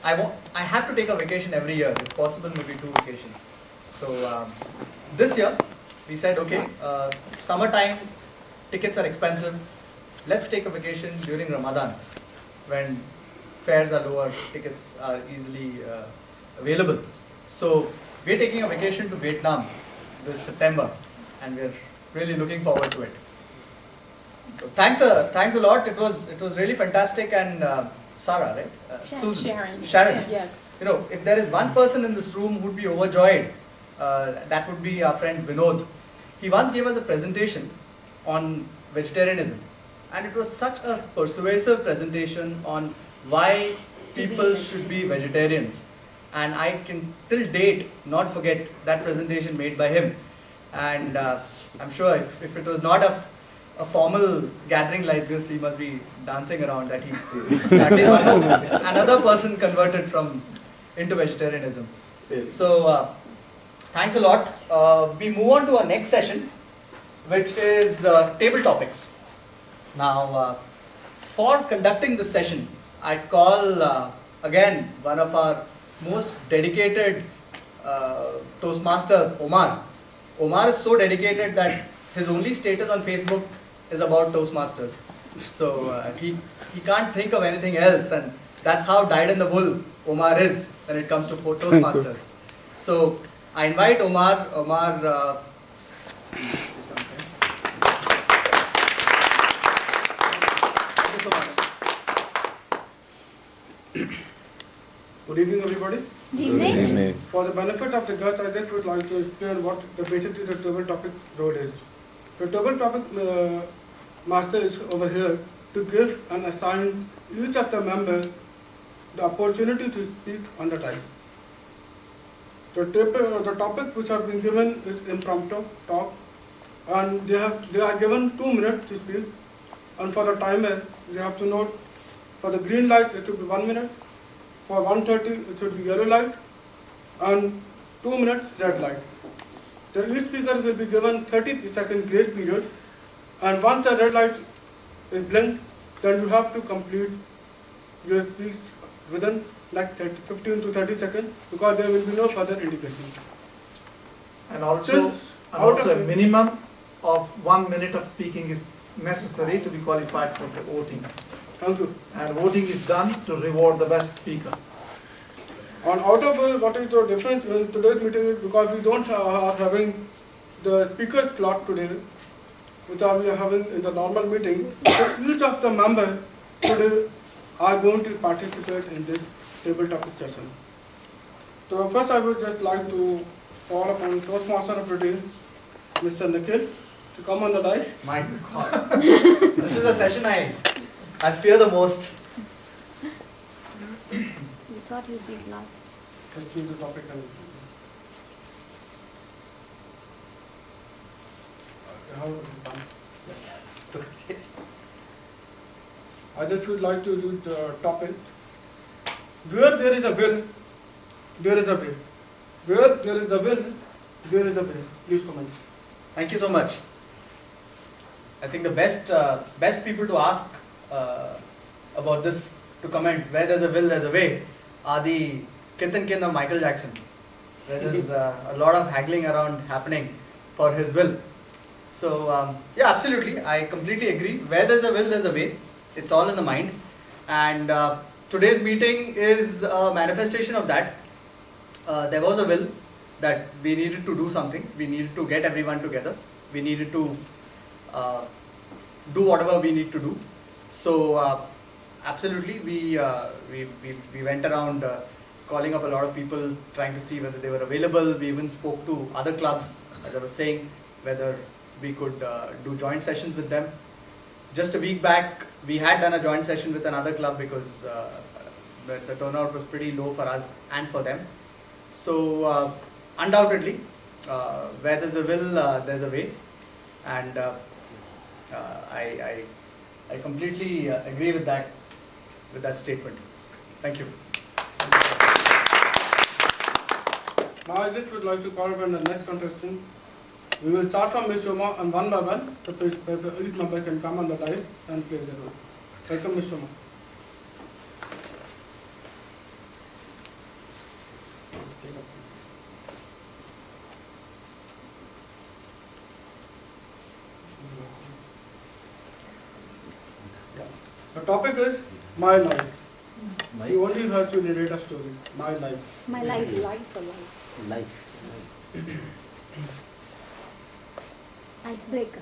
I have to take a vacation every year, if possible maybe 2 vacations. So this year we said, okay, summertime tickets are expensive, let's take a vacation during Ramadan when fares are lower, tickets are easily available. So we're taking a vacation to Vietnam this September and we're really looking forward to it. So thanks a lot. It was really fantastic. And Sarah, right? Susan, Sharon. Yes. You know, if there is one person in this room who would be overjoyed, that would be our friend Vinod. He once gave us a presentation on vegetarianism, and it was such a persuasive presentation on why people should be vegetarians. And I can till date not forget that presentation made by him. And I'm sure if it was not a formal gathering like this, he must be dancing around that he another person converted into vegetarianism. So thanks a lot. We move on to our next session, which is table topics. Now, for conducting this session, I call again one of our most dedicated Toastmasters, Omar. Omar is so dedicated that his only status on Facebook is about Toastmasters. So he can't think of anything else, and that's how dyed in the wool Omar is when it comes to Toastmasters. So I invite Omar. Thank you so much. Good evening, everybody. Good evening. For the benefit of the guests, I just would like to explain what basically the table topic role is. The table topic master is over here to give and assign each of the members the opportunity to speak on the time. The topic which have been given is impromptu talk, and they are given 2 minutes to speak. And for the timer, they have to note for the green light it should be 1 minute. For 1:30 it should be yellow light, and 2 minutes red light. Each speaker will be given 30-second grace period, and once the red light is blinked, then you have to complete your speech within like 15 to 30 seconds, because there will be no further indications. And also a minimum of 1 minute of speaking is necessary to be qualified for the voting. Thank you. And voting is done to reward the best speaker. And out of what is the difference in today's meeting is because we don't are having the speaker slot today, which we are having in the normal meeting. So each of the members today are going to participate in this table topic session. So first I would just like to call upon Toastmaster of today, Mr. Nikhil, to come on the dais. My God. This is the session I fear the most. You thought you'd be last. Just choose the topic and I just would like to use the topic. Where there is a will, there is a way. Where there is a will, there is a way. Please comment. Thank you so much. I think the best people to ask about this, to comment where there's a will, there's a way, are the kith and kin of Michael Jackson. There is a lot of haggling around happening for his will. So yeah, absolutely, I completely agree. Where there's a will, there's a way. It's all in the mind. And today's meeting is a manifestation of that. There was a will that we needed to do something. We needed to get everyone together. We needed to do whatever we need to do. So absolutely, we went around calling up a lot of people, trying to see whether they were available. We even spoke to other clubs, as I was saying, whether we could do joint sessions with them. Just a week back, we had done a joint session with another club because the turnout was pretty low for us and for them. So undoubtedly, where there's a will, there's a way. And I completely agree with that statement. Thank you. Now I just would like to call upon the next contestant. We will start from Ms. Omar, and one by one, so each member can come on the dais and play the role. Welcome, Ms. Omar. The topic is my life. You only have to narrate a story. My life. My life. Life or life? Life. Icebreaker.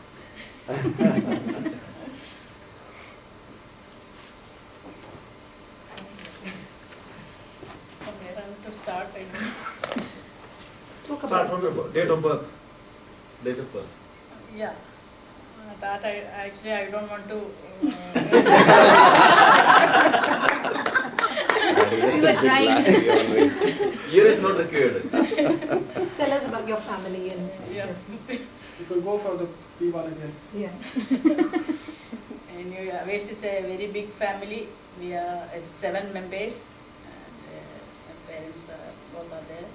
Okay, to start, I know. Start from your date of birth. Date of birth. Yeah. That I don't want to. We were trying. Year is not required. Tell us about your family and Yes. You can go for the P1 again. yeah. And Outtakes is a very big family. We are 7 members. And my parents both are there.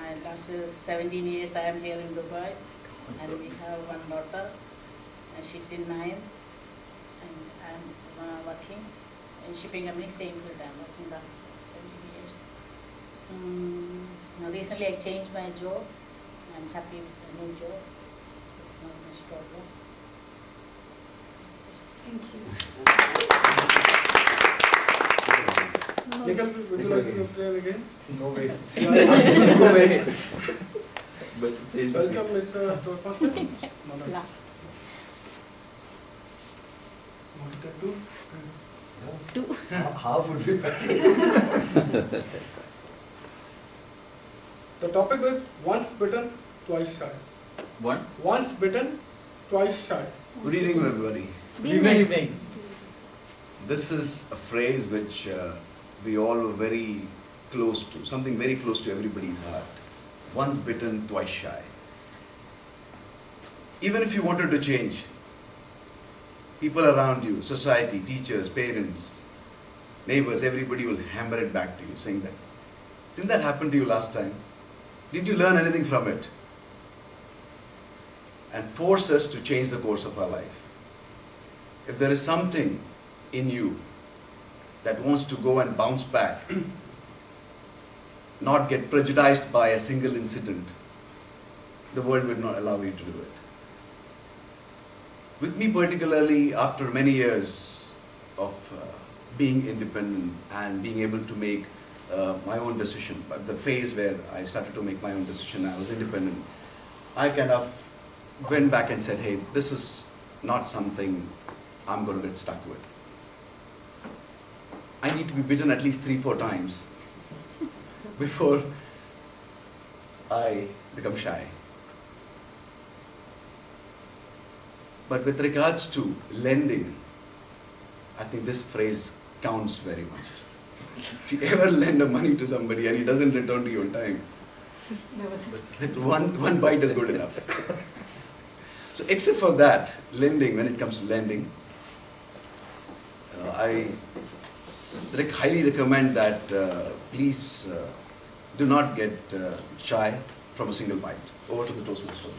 And last 17 years I am here in Dubai. And we have 1 daughter. And she's in 9th. And I'm working in shipping company, same field I'm working the 17 years. Now recently I changed my job. I'm happy with the new job. It's not much problem. Thank you. Nikhil, would you like to explain again? No way. No waste. But change. Welcome, Mr. Toastmaster. Last. Monitor 2. Two. Half would be better. The topic is once bitten, twice shy. One. Once bitten, twice shy. Good evening, everybody. Good evening. This is a phrase which we all were very close to, something very close to everybody's heart. Once bitten, twice shy. Even if you wanted to change, people around you, society, teachers, parents, neighbors, everybody will hammer it back to you, saying that, didn't that happen to you last time? Did you learn anything from it? And force us to change the course of our life. If there is something in you that wants to go and bounce back, not get prejudiced by a single incident, the world will not allow you to do it. With me particularly, after many years of being independent and being able to make my own decision, but the phase where I started to make my own decision, I was independent, I kind of went back and said, hey, this is not something I'm going to get stuck with. I need to be bitten at least 3-4 times before I become shy. But with regards to lending, I think this phrase counts very much. If you ever lend a money to somebody and he doesn't return to you on time, one bite is good enough. So except for that, lending, when it comes to lending, I highly recommend that please do not get shy from a single bite. Over to the Toastmasters.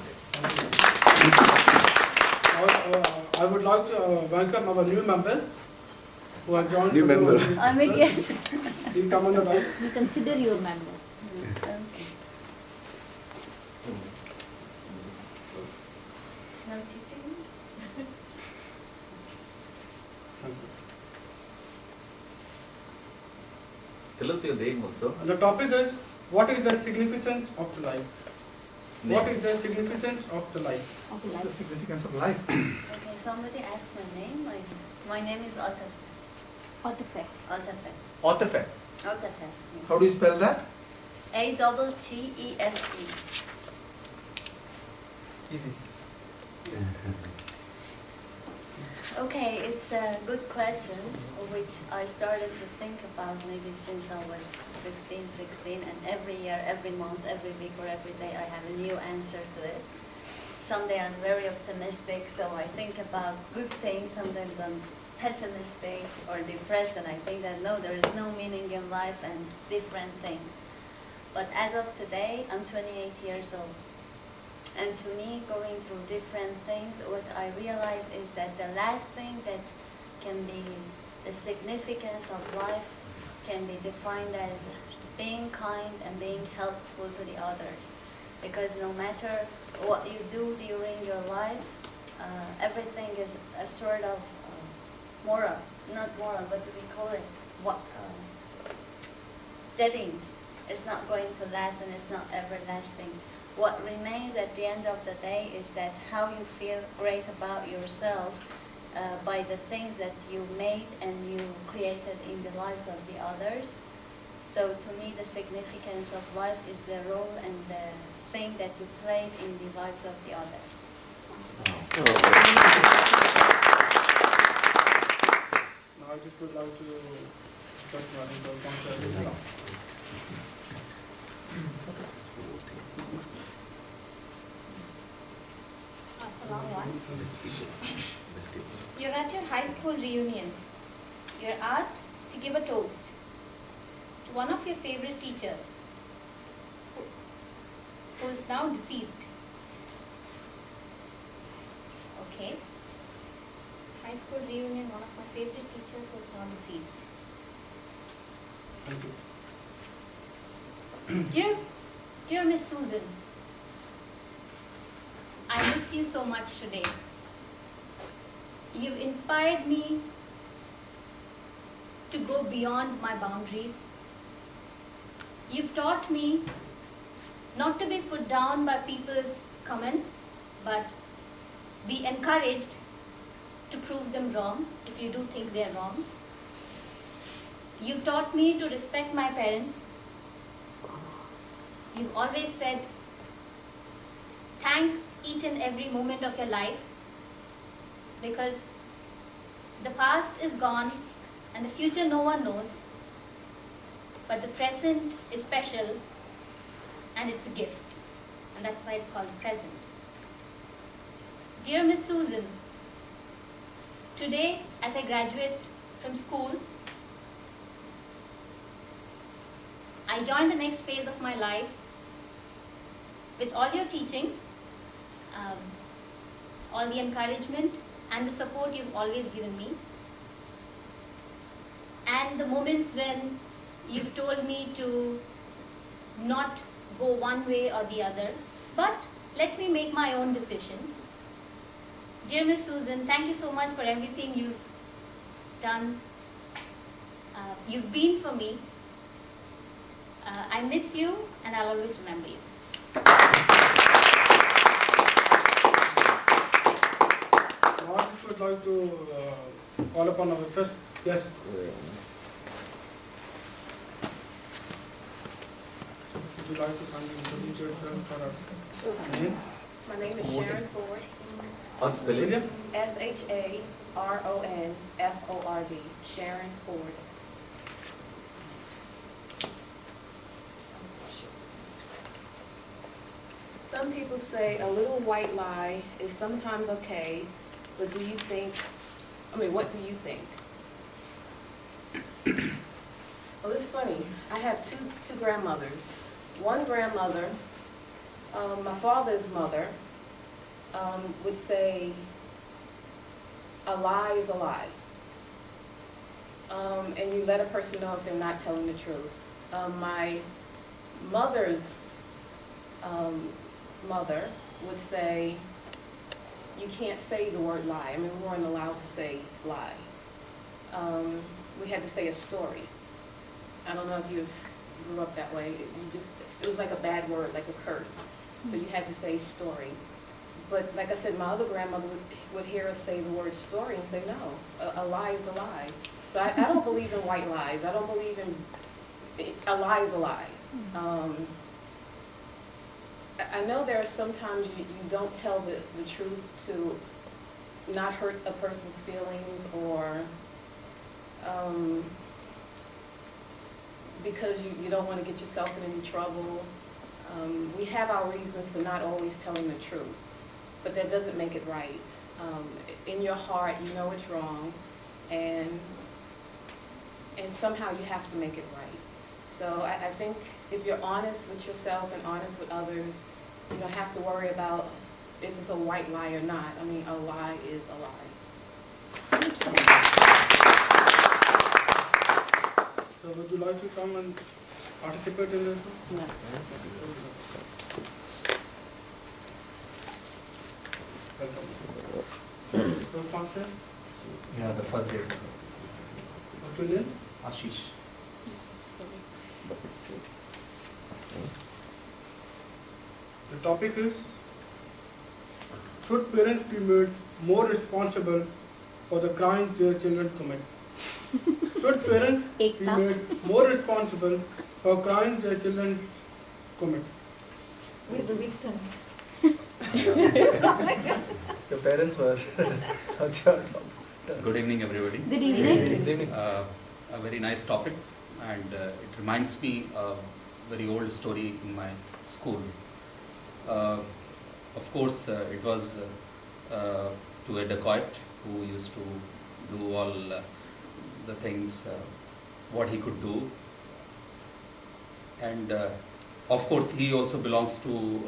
I would like to welcome our new member who has joined. New member. I mean, yes. He'll come on the right. We consider you a member. No cheating. Tell us your name also. And the topic is, what is the significance of the life? What is the significance of the life? Of The life. significance of life. Okay, somebody asked my name. My name is Outtakes. Artifact. Outtakes. Artifact. Outtakes. How do you spell that? Outtefe. Easy. Okay, it's a good question, which I started to think about maybe since I was 15, 16, and every year, every month, every week, or every day, I have a new answer to it. Someday I'm very optimistic, so I think about good things. Sometimes I'm pessimistic or depressed, and I think that no, there is no meaning in life and different things. But as of today, I'm 28 years old. And to me, going through different things, what I realize is that the last thing that can be the significance of life can be defined as being kind and being helpful to the others. Because no matter what you do during your life, everything is a sort of moral, not moral, what do we call it? Deading. It's not going to last and it's not everlasting. What remains at the end of the day is that how you feel great about yourself by the things that you made and you created in the lives of the others. So to me, the significance of life is the role and the thing that you played in the lives of the others. Now I just would like to touch on the concept. That's a long one. You're at your high school reunion. You're asked to give a toast to one of your favorite teachers who is now deceased. Okay. High school reunion, one of my favorite teachers who is now deceased. Thank you. Dear Miss Susan, I miss you so much today. You've inspired me to go beyond my boundaries. You've taught me not to be put down by people's comments, but be encouraged to prove them wrong if you do think they're wrong. You've taught me to respect my parents. You've always said, thank each and every moment of your life, because the past is gone and the future no one knows, but the present is special and it's a gift, and that's why it's called the present. Dear Miss Susan, today as I graduate from school, I join the next phase of my life with all your teachings, all the encouragement and the support you've always given me, and the moments when you've told me to not go one way or the other, but let me make my own decisions. Dear Miss Susan, thank you so much for everything you've done. You've been for me. I miss you and I'll always remember you. Now I just would like to call upon our first guest. Would you like to kindly introduce yourself for our name? My name is Sharon Ford. How to spell it? SharonFord. Sharon Ford. Some people say a little white lie is sometimes okay, but do you think, what do you think? Well, it's funny. I have two grandmothers. One grandmother, my father's mother, would say a lie is a lie. And you let a person know if they're not telling the truth. My mother's mother would say you can't say the word lie. We weren't allowed to say lie. We had to say a story. I don't know if you grew up that way. It was like a bad word, like a curse. So you had to say story. But like I said, my other grandmother would hear us say the word story and say, no, a lie is a lie. So I don't believe in white lies. I don't believe in, a lie is a lie. I know there are sometimes you don't tell the truth to not hurt a person's feelings, or because you don't want to get yourself in any trouble. We have our reasons for not always telling the truth, but that doesn't make it right. In your heart, you know it's wrong, and somehow you have to make it right. So I think if you're honest with yourself and honest with others, you don't have to worry about if it's a white lie or not. A lie is a lie. So would you like to come and participate in this? No. Welcome. Toastmaster, Yeah, the first day. what's your name? Ashish. The topic is, should parents be made more responsible for the crimes their children commit? Should parents be Ekta. made more responsible for crimes their children commit? We're the victims. Your parents were. Good evening, everybody. Good evening. A very nice topic, and it reminds me of a very old story in my school. Of course, it was to a dacoit who used to do all the things what he could do, and of course he also belongs to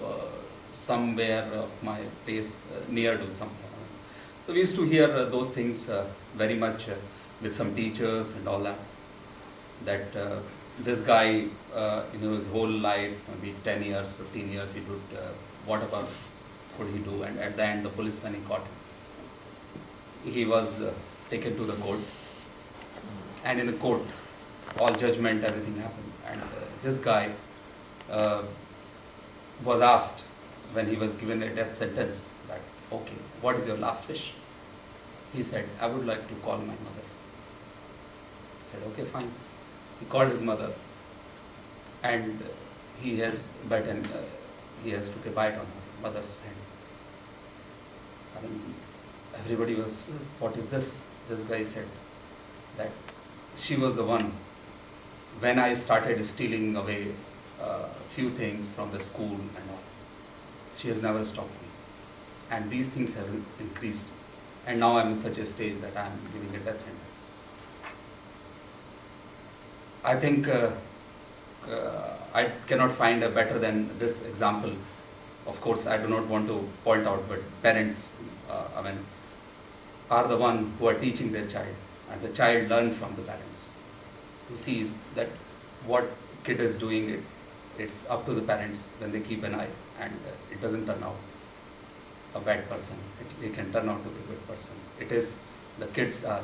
somewhere of my place near to some. So we used to hear those things very much with some teachers and all that. That this guy, his whole life, maybe 10 years, 15 years, he would, whatever could he do, and at the end the policeman he caught him. He was taken to the court, and in the court, all judgment, everything happened, and this guy was asked when he was given a death sentence that, okay, what is your last wish? He said, I would like to call my mother. He said, okay, fine. He called his mother, and he has bitten, he has took a bite on her mother's hand. I mean, everybody was, what is this? This guy said that she was the one when I started stealing away a few things from the school and all. She has never stopped me. And these things have increased. And now I'm in such a stage that I'm giving a death sentence. I think I cannot find a better than this example. Of course, I do not want to point out, but parents, are the one who are teaching their child, and the child learns from the parents. He sees that what kid is doing, it's up to the parents when they keep an eye, and it doesn't turn out a bad person. It can turn out to be a good person. It is, the kids are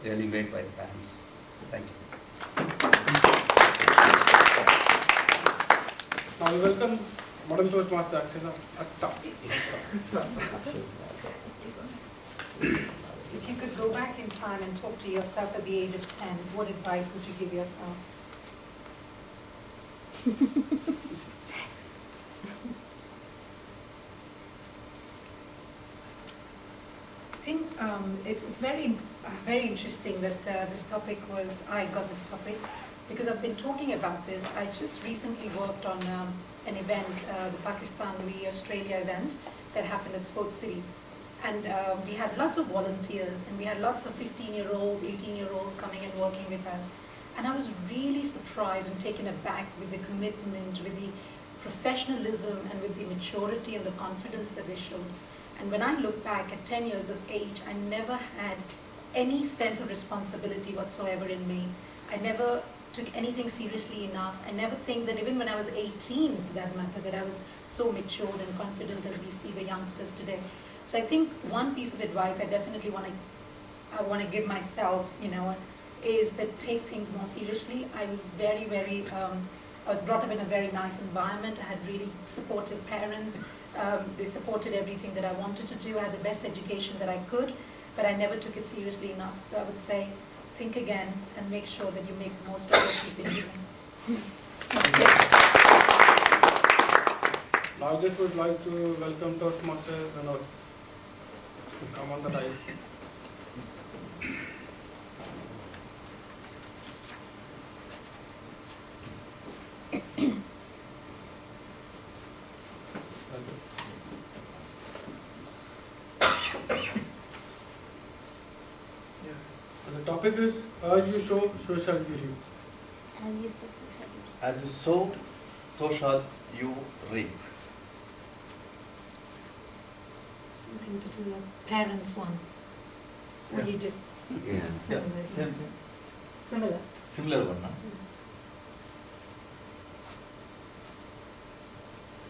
really made by the parents. Thank you. Now we welcome Madam Toastmaster Atta. If you could go back in time and talk to yourself at the age of 10, what advice would you give yourself? I think it's very interesting that this topic was, I got this topic because I've been talking about this. I just recently worked on an event, the Pakistan v Australia event that happened at Sports City. And we had lots of volunteers, and we had lots of 15-year-olds, 18-year-olds coming and working with us. And I was really surprised and taken aback with the commitment, with the professionalism, and with the maturity and the confidence that they showed. And when I look back at 10 years of age, I never had any sense of responsibility whatsoever in me. I never took anything seriously enough. I never think that even when I was 18, for that matter, that I was so matured and confident as we see the youngsters today. So I think one piece of advice I definitely want to give myself, is that take things more seriously. I was very, I was brought up in a very nice environment. I had really supportive parents. They supported everything that I wanted to do. I had the best education that I could, but I never took it seriously enough. So I would say, think again and make sure that you make the most of what you've been given. Now I just would like to welcome Toastmaster Vinod to come on the dais. And the topic is, as you sow, so shall you reap. As you said, so shall you. As you sow, so shall you reap. Something to do with parents one. Or you just Yeah. similar. Same thing. Similar. Similar one, no?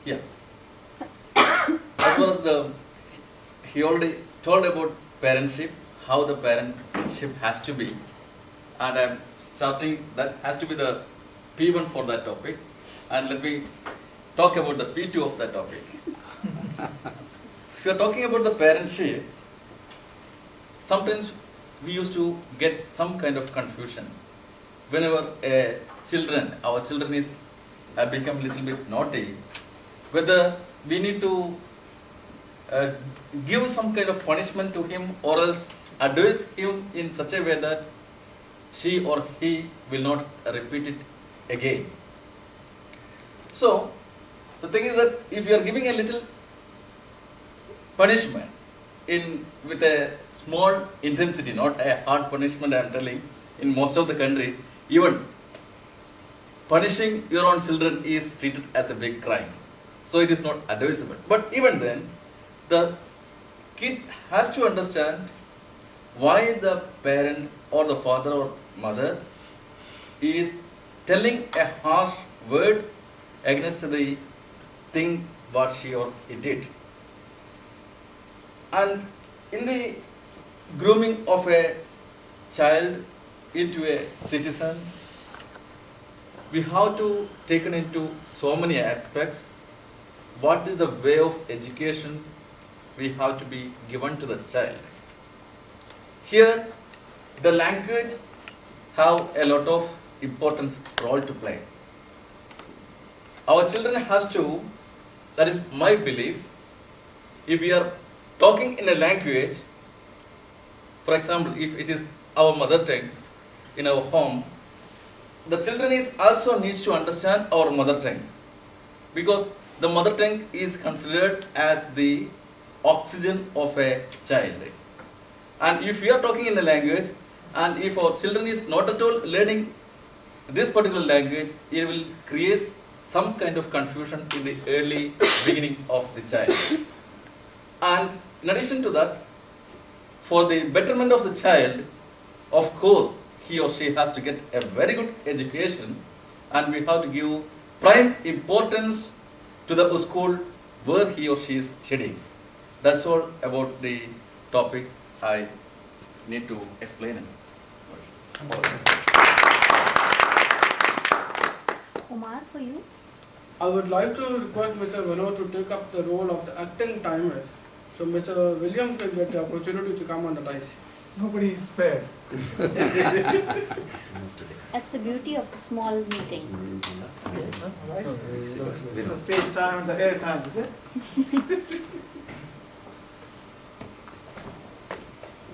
Yeah. As well as he already told about parentship, how the parentship has to be, and I'm starting, that has to be the P1 for that topic, and let me talk about the P2 of that topic. If you're talking about the parentship, sometimes we used to get some kind of confusion. Whenever our children is become a little bit naughty, whether we need to give some kind of punishment to him or else advise him in such a way that she or he will not repeat it again. So, the thing is that if you are giving a little punishment with a small intensity, not a hard punishment, I am telling, in most of the countries, even punishing your own children is treated as a big crime. So it is not advisable. But even then, the kid has to understand why the parent or the father or mother is telling a harsh word against the thing what she or he did. And in the grooming of a child into a citizen, we have to take into so many aspects. What is the way of education we have to be given to the child? Here, the language have a lot of importance role to play. Our children has to, that is my belief, if we are talking in a language, for example, if it is our mother tongue in our home, the children is also needs to understand our mother tongue, because the mother tongue is considered as the oxygen of a child. And if we are talking in a language, and if our children is not at all learning this particular language, it will create some kind of confusion in the early beginning of the child. And in addition to that, for the betterment of the child, of course, he or she has to get a very good education, and we have to give prime importance to the school where he or she is studying. That's all about the topic I need to explain. Omar, for you? I would like to request Mr. Vinod to take up the role of the acting timer. So Mr. William can get the opportunity to come on the dice. Nobody is fair. That's the beauty of the small meeting. Right? It's the stage time and the air time, is it?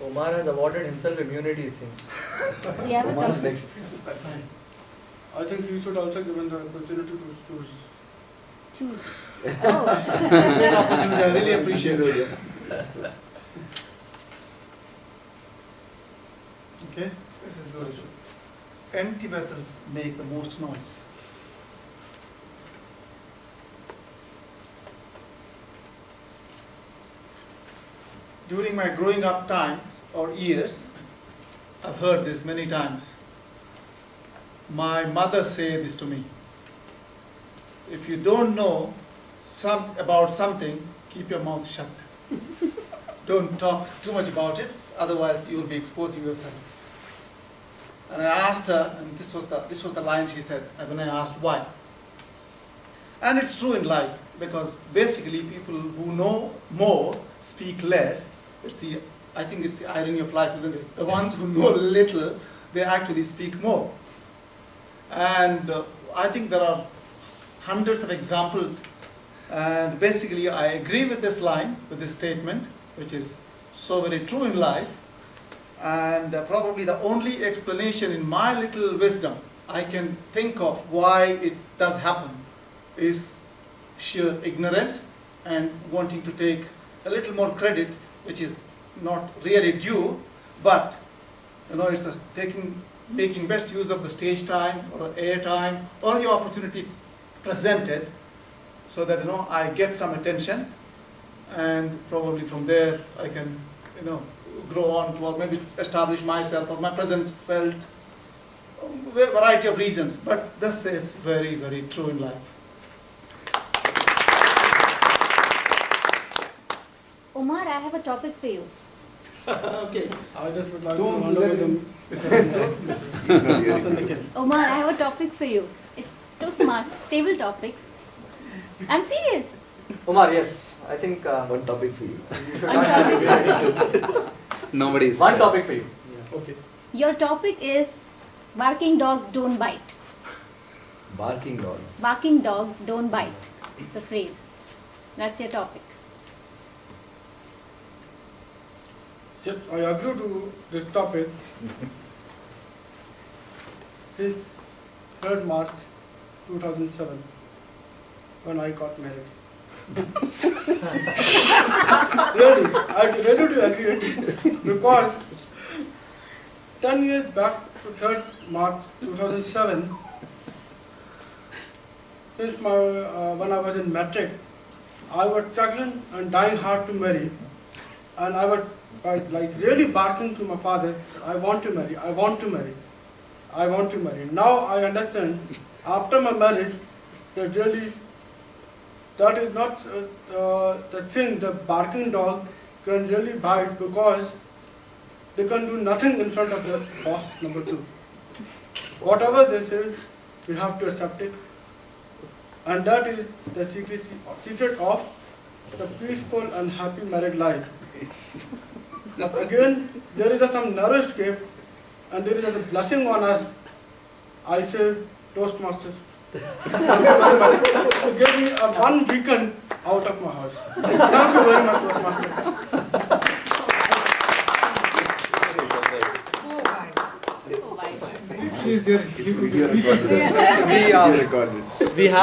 Omar has awarded himself immunity, it seems. We have a Omar's topic. next. I think you should also given the opportunity to choose. Choose. Oh. Opportunity, I really appreciate it. Okay, this is good. Empty vessels make the most noise. During my growing up times or years, I've heard this many times. My mother said this to me. If you don't know about something, keep your mouth shut. Don't talk too much about it, otherwise you will be exposing yourself. And I asked her, and this was the line she said, when I asked why. And it's true in life, because basically people who know more speak less. I think it's the irony of life, isn't it? The ones who know little, they actually speak more. And I think there are hundreds of examples. And basically I agree with this line, with this statement, which is so very true in life. And probably the only explanation in my little wisdom I can think of why it does happen is sheer ignorance and wanting to take a little more credit, which is not really due, but it's making best use of the stage time or the air time or the opportunity presented, so that I get some attention, and probably from there I can grow on to, or maybe establish myself, or my presence felt, a variety of reasons. But this is very, very true in life. Omar, I have a topic for you. Okay. I just would like Don't to hand let over him- the Omar, I have a topic for you. It's Toastmasters, table topics. I'm serious. Omar, yes, I think One topic for you. you should One not have topic. Nobody is one fair. topic for you. Okay. Your topic is barking dogs don't bite. Barking dog. Barking dogs don't bite. It's a phrase. That's your topic. Yes, I agree to this topic. Since 3rd March 2007, when I got married. Really, I ready to agree it because 10 years back to 3rd March 2007, since when I was in matric, I was struggling and dying hard to marry, and I was like really barking to my father, I want to marry, I want to marry, I want to marry. Now I understand, after my marriage, that really, that is not the thing, the barking dog can really bite because they can do nothing in front of the boss number 2. Whatever they say, we have to accept it. And that is the secret of the peaceful and happy married life. But again, there is some narrow escape and there is a blessing on us. I say Toastmasters. Thank you very much. To give me a 1 weekend out of my house. Thank you very much, Toastmasters. Please, dear. It's video recorded. We have